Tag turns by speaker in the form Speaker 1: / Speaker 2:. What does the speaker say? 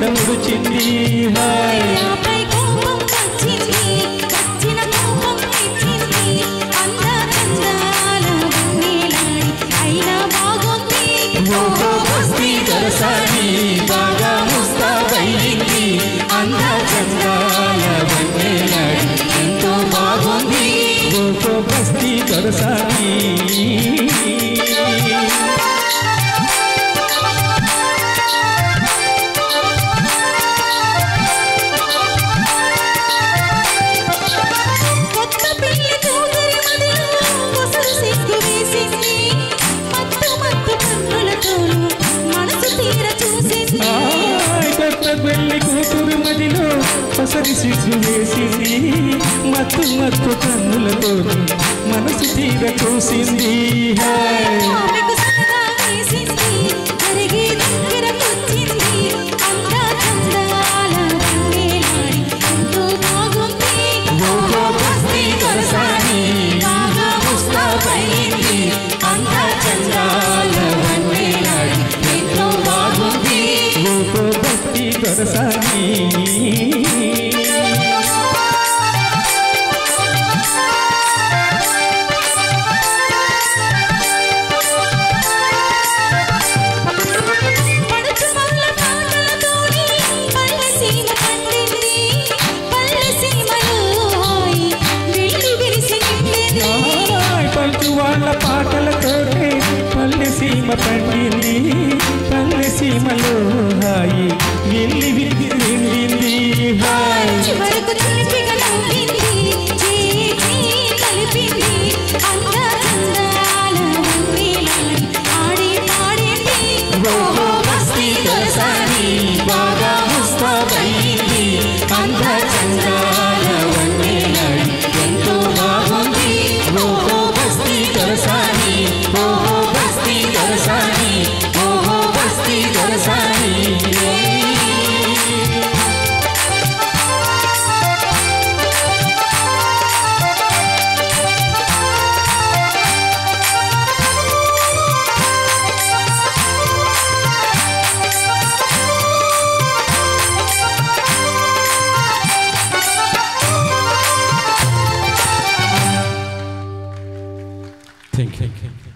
Speaker 1: కొండ ముడిచింది హాయ్ బస్తీ దొరసాని బాగా ముస్తాబయ్యింది అంద చందాల వన్నెలాడి ఎంతో బాగుంది బస్తీ దొరసాని పెళ్లి కూతురు మదిలో పసరి సిగ్గు వేసింది మత్తు మత్తు కన్నులతో మనసు తీర చూసింది దొరసాని వాళ్ళ పాటలతోనే పల్లె సీమ పండింది పల్లె సీమలో హాయి వెళ్ళి విండింది హాయ్ బస్తీ దొరసాని బాగా ముస్తాబయ్యింది అంద చందాల వన్నెలాడి ఎంతో బాగుంది బస్తీ దొరసాని బస్తీ దొరసాని బస్తీ దొరసాని Thank you.